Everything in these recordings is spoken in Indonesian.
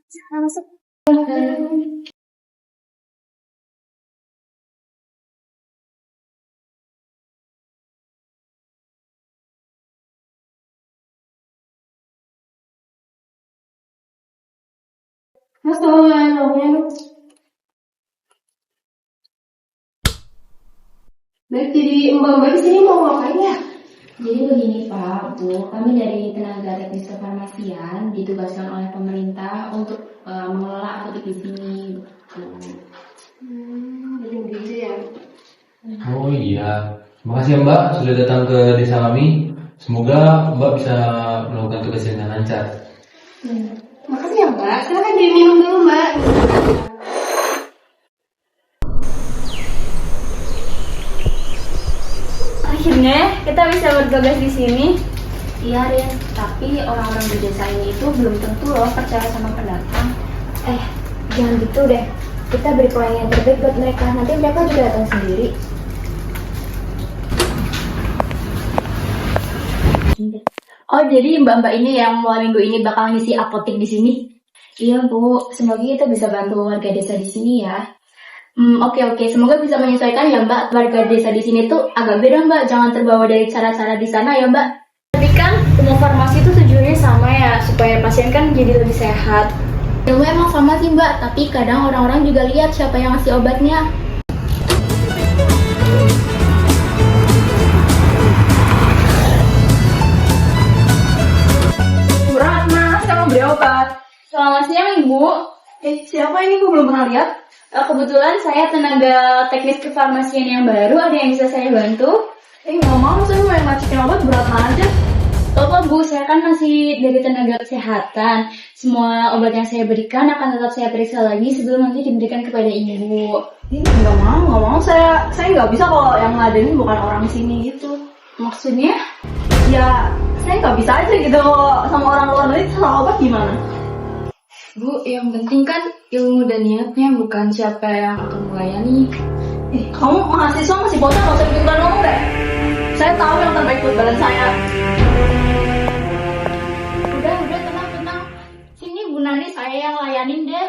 Masuk. Baik, jadi mbak-mbak di sini mau ngapain ya? Jadi begini Pak, Bu, kami dari tenaga teknis kefarmasian ditugaskan oleh pemerintah untuk mengelola apotek di sini. Jadi begitu ya. Oh iya, terima kasih ya Mbak sudah datang ke desa kami. Semoga Mbak bisa melakukan tugasnya dengan lancar. Makasih ya mbak, silakan diminum dulu mbak. Akhirnya kita bisa bertugas di sini. Iya Rin, tapi orang-orang di desa ini itu belum tentu loh percaya sama pendatang. Jangan gitu deh. Kita beri pelayanan yang terbaik buat mereka. Nanti mereka juga datang sendiri. Oh, jadi mbak-mbak ini yang mulai minggu ini bakal ngisi apotek di sini? Iya Bu, semoga kita bisa bantu warga desa di sini ya. Oke. Semoga bisa menyesuaikan ya mbak. Warga desa di sini tuh agak beda mbak. Jangan terbawa dari cara-cara di sana ya mbak. Tapi kan ilmu farmasi itu tujuannya sama ya, supaya pasien kan jadi lebih sehat. Ilmu emang sama sih Mbak, tapi kadang orang-orang juga lihat siapa yang ngasih obatnya. Berat mas, kamu beri obat. Selamat siang ibu. Siapa ini? Gue belum pernah lihat. Kebetulan saya tenaga teknis kefarmasian yang baru. Ada yang bisa saya bantu? Nggak mau, saya mau yang ngacekin obat berat aja. Bapak Bu, saya kan masih dari tenaga kesehatan. Semua obat yang saya berikan akan tetap saya periksa lagi sebelum nanti diberikan kepada ibu. Nggak mau. Saya nggak bisa kalau yang ngadain bukan orang sini gitu. Maksudnya? Ya, saya nggak bisa aja gitu sama orang luar negeri salah obat gimana? Bu, yang penting kan ilmu dan niatnya, bukan siapa yang akan melayani. Kamu mahasiswa masih bocah, nggak usah ikutan ngomong deh. Saya tahu yang terbaik buat badan saya. Udah, tenang. Sini Bu Nani, saya yang layanin deh.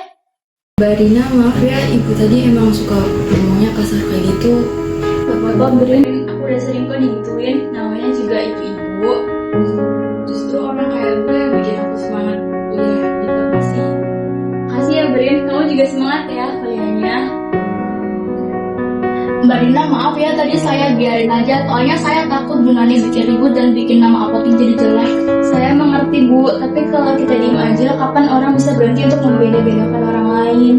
Mbak Rina, maaf ya, ibu tadi emang suka ngomongnya kasar kayak gitu. Bapak berin, aku udah sering kok digituin. Namanya juga ibu-ibu. Justru orang kayak gue yang bikin aku semangat kuliah di farmasi. Makasih ya Berin, kamu juga semangat ya kuliahnya. Mbak Rina, maaf ya tadi saya biarin aja, soalnya saya takut Bu Nani bikin ribut dan bikin nama apotek jadi jelek. Saya mengerti Bu, tapi kalau kita diem aja, kapan orang bisa berhenti untuk membeda-bedakan orang lain?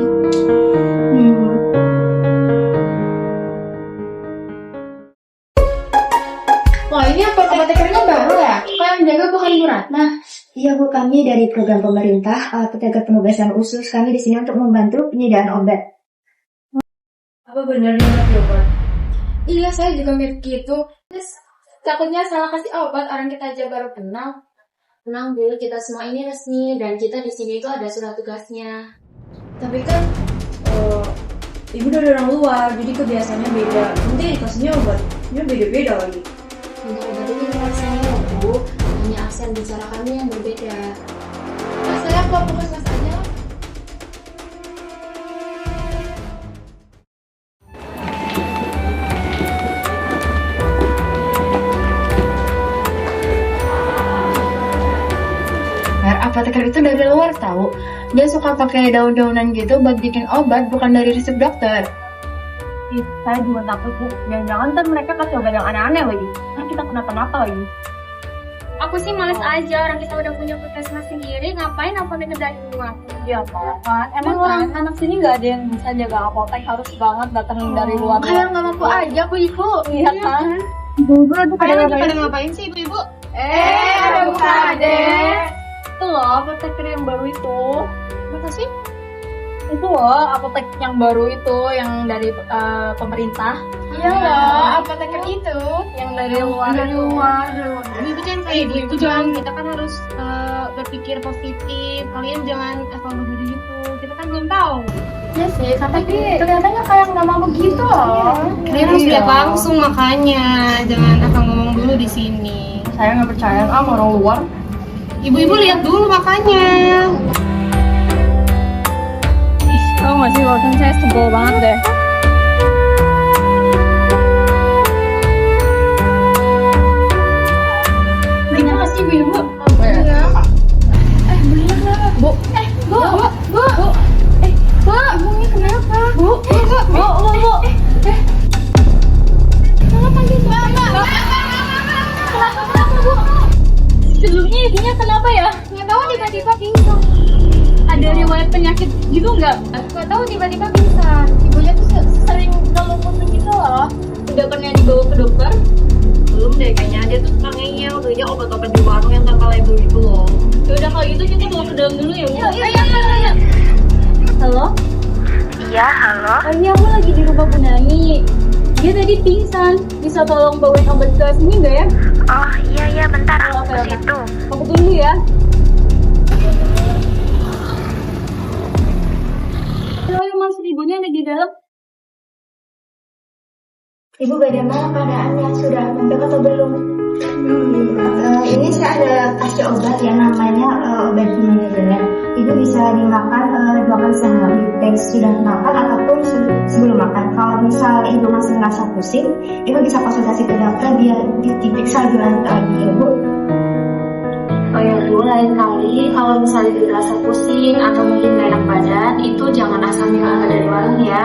Wah, ini apotekernya baru ya? Kok yang jaga bukan Bu Ratna? Iya Bu, kami dari program pemerintah petugas penugasan khusus kami di sini untuk membantu penyediaan obat. Apa benar dia ngasih obat? Iya, saya juga mikir gitu. Terus takutnya salah kasih obat, orang kita aja baru kenal. Tenang Bu, kita semua ini resmi dan kita di sini itu ada surat tugasnya. Tapi kan ibu dari orang luar, jadi kebiasaannya beda. Nanti dikasihnya obatnya beda-beda lagi. Untuk obat itu cuma aksennya Bu, hanya aksen bicara kami yang berbeda. Saya kok puskesmas aja. Apoteker itu dari luar tahu. Dia suka pakai daun-daunan gitu buat bikin obat, bukan dari resep dokter. Saya juga takut Bu, jangan-jangan ntar mereka kasih obat yang aneh-aneh lagi. Nah kita kenapa-napa lagi. Aku sih males aja, orang kita udah punya puskesmas sendiri, ngapain apoteker dari luar? Ya kan, emang orang anak sini nggak ada yang bisa jaga apotek, harus banget datang dari luar. Kayak nggak mampu aja Bu Ibu. Iya kan? Ibu-ibu lagi Pada ngapain sih ibu-ibu? ada buka adek. Itu loh apoteker yang baru itu. Masa sih? Itu loh apotek yang baru itu, yang dari pemerintah. Iya loh, apoteker itu Yang dari luar. Ibu jangan kayak gitu, jangan. Kita kan harus berpikir positif. Kalian jangan asal nuduh gitu. Kita kan belum tahu. ya sih, tapi kelihatannya kayak nggak mau begitu loh. Kalian harus lihat langsung makanya, jangan asal ngomong dulu di sini. Saya nggak percaya sama orang luar. Ibu-ibu lihat dulu makanya. barusan saya sebel banget deh. Kita pasti Bu. Ibunya kenapa? Bu. Kenapa, Bu? Sebelumnya ibunya kenapa ya? Nggak tahu tiba-tiba pingsan. Ada riwayat penyakit gitu nggak? Nggak tahu tiba-tiba pingsan. Ibunya tuh sering ngeluh gitu loh. Udah pernah dibawa ke dokter? Belum deh, kayaknya dia tuh ngeyel, belinya obat-obat di warung yang tanpa label gitu loh. Ya udah kalau gitu kita bawa ke dalam dulu ya, Bu. Iya. Halo? Iya, halo. Oh iya, aku lagi di rumah Bu Nani. Dia tadi pingsan. Bisa tolong bawain obat ke sini nggak ya? Oh, iya, bentar aku Oke, ke oke. situ. Aku tunggu ya. Halo, Mas, ibunya ada di dalam. Ibu bagaimana keadaannya? Sudah membaik atau belum? Ini saya ada kasih obat yang namanya obat imunnya. Ibu bisa dimakan 2 kali sehari, baik sudah makan ataupun sebelum makan. Kalau misal ibu masih merasa pusing, ibu bisa konsultasi ke dokter biar diperiksa lebih lanjut lagi ya Bu. Oh ya Bu, lain kali kalau misalnya dirasa pusing atau mungkin gak enak badan, itu jangan asal minum obat dari warung ya.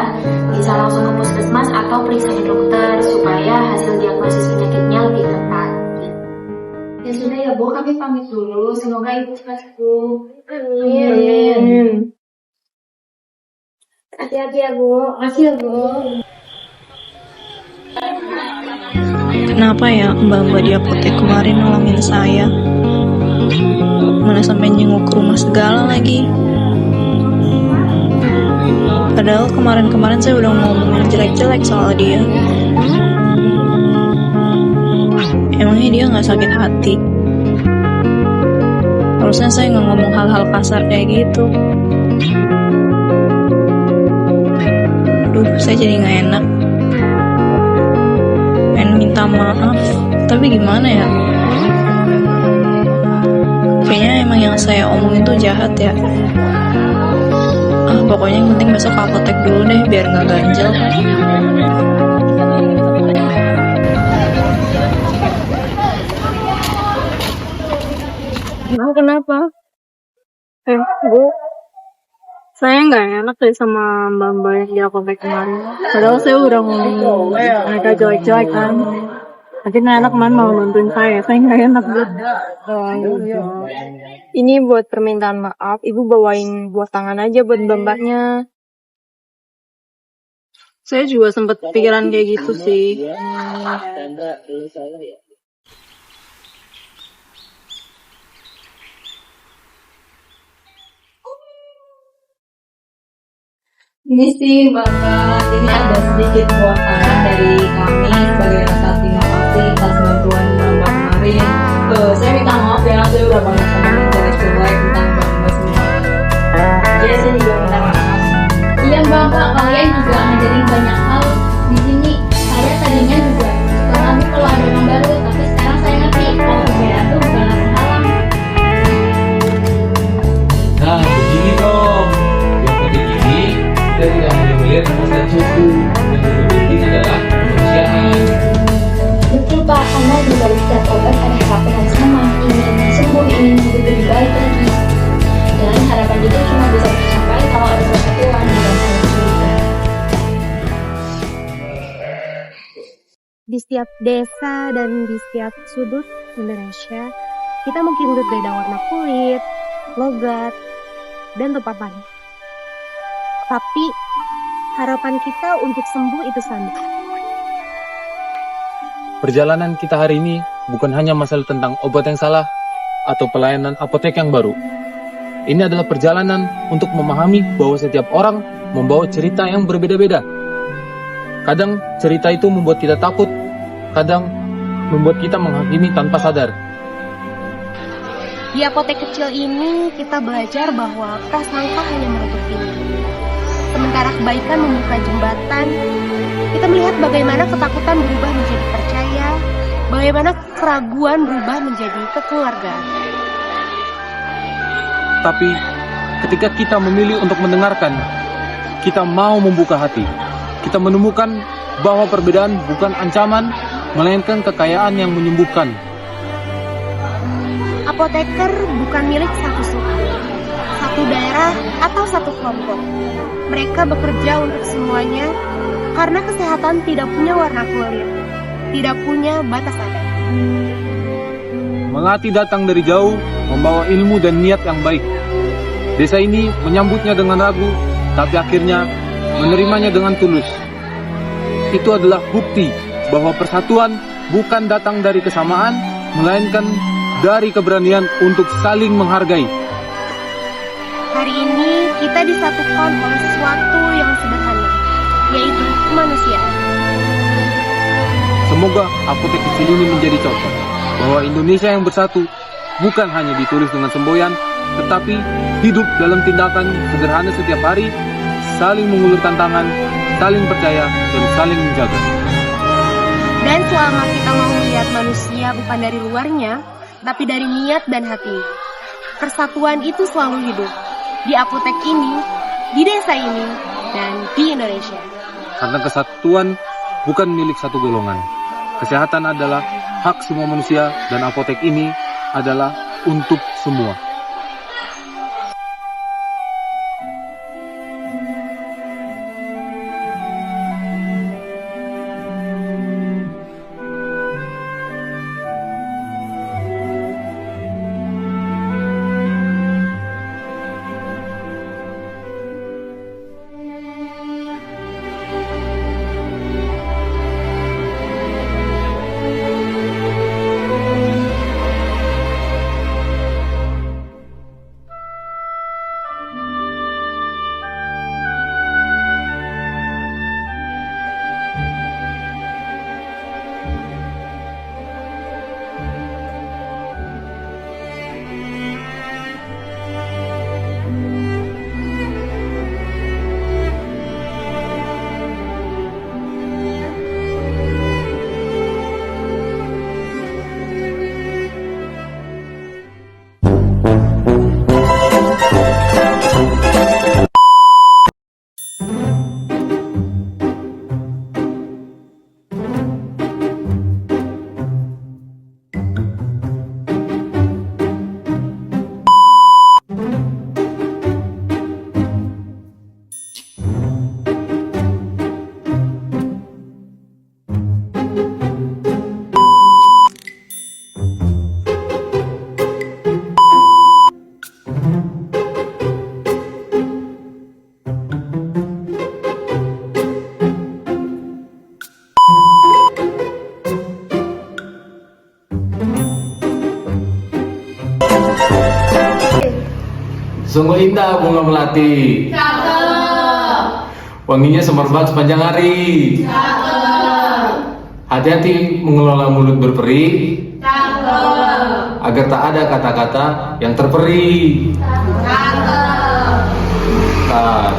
Bisa langsung ke puskesmas atau periksa ke dokter supaya hasil diagnosis penyakitnya lebih tepat. Ya sudah ya Bu, kami pamit dulu. Semoga Ibu cepat sembuh. Amin. Hati-hati ya Bu. Makasih ya Bu. Kenapa ya mbak-mbak di apotek kemarin nolongin saya? Mana sampai jenguk ke rumah segala lagi. Padahal kemarin-kemarin saya udah ngomongin jelek-jelek soal dia. Emangnya dia gak sakit hati? Harusnya saya gak ngomong hal-hal kasar kayak gitu. Aduh, saya jadi gak enak. Pengen minta maaf, tapi gimana ya? Kayaknya emang yang saya omongin tuh jahat ya. Pokoknya yang penting besok ke apotek dulu deh biar gak ganjel. Kenapa? Bu, saya nggak enak deh sama mbak-mbak yang di apotek kemarin. Padahal saya udah ngomong mereka jelek-jelek kan. Nanti nggak enak man mau bantuin saya nggak enak. Ini buat permintaan maaf, ibu bawain buah tangan aja buat mbak-mbaknya. Saya juga sempet pikiran kayak gitu sih. Ini sih Bapak, ini ada sedikit buah tangan dari kami sebagai rasa terima kasih atas bantuan Bapak kemarin. Saya minta maaf ya, saya udah banyak ngomongin jelek-jelek tentang Bapak semua. Jadi saya juga minta maaf. Iya Bapak, kalian juga ngajarin banyak hal di sini. Saya tadinya juga suka ragu kalau ada orang baru, tapi sekarang saya ngerti kalau perbedaan itu bukanlah penghalang. Nah, begini dong. Di apotek ini kita tidak hanya melihat rasa dan suhu, yang lebih penting adalah kemanusiaan. Betul Pak, karena di balik setiap obat ada harapan yang sama, ingin sembuh, ingin hidup lebih baik lagi. Dan harapan itu cuma bisa tercapai kalau ada persatuan di dalam kita. Di setiap desa dan di setiap sudut Indonesia, kita mungkin berbeda warna kulit, logat, dan tempat lahir. Tapi harapan kita untuk sembuh itu sama. Perjalanan kita hari ini bukan hanya masalah tentang obat yang salah atau pelayanan apotek yang baru. Ini adalah perjalanan untuk memahami bahwa setiap orang membawa cerita yang berbeda-beda. Kadang cerita itu membuat kita takut, kadang membuat kita menghakimi tanpa sadar. Di apotek kecil ini kita belajar bahwa prasangka hanya menutup pintu. Sementara kebaikan membuka jembatan, kita melihat bagaimana ketakutan berubah menjadi percaya, bagaimana keraguan berubah menjadi kekeluargaan. Tapi ketika kita memilih untuk mendengarkan, kita mau membuka hati. Kita menemukan bahwa perbedaan bukan ancaman, melainkan kekayaan yang menyembuhkan. Apoteker bukan milik satu suku, satu daerah, atau satu kelompok. Mereka bekerja untuk semuanya karena kesehatan tidak punya warna kulit, tidak punya batas adat. Melati datang dari jauh, membawa ilmu dan niat yang baik. Desa ini menyambutnya dengan ragu, tapi akhirnya menerimanya dengan tulus. Itu adalah bukti bahwa persatuan bukan datang dari kesamaan, melainkan dari keberanian untuk saling menghargai. Hari ini kita disatukan oleh sesuatu yang sederhana, yaitu kemanusiaan. Semoga apotek kecil ini menjadi contoh bahwa Indonesia yang bersatu bukan hanya ditulis dengan semboyan, tetapi hidup dalam tindakan sederhana setiap hari, saling mengulurkan tangan, saling percaya, dan saling menjaga. Dan selama kita mau melihat manusia bukan dari luarnya, tapi dari niat dan hati, persatuan itu selalu hidup. Di apotek ini, di desa ini, dan di Indonesia. Karena kesatuan bukan milik satu golongan. Kesehatan adalah hak semua manusia dan apotek ini adalah untuk semua. Sungguh indah bunga melati. Cakep. Wanginya semerbak sepanjang hari. Cakep. Hati-hati mengelola mulut berperi, Cakep. agar tak ada kata-kata yang terperi. Cakep. Nah,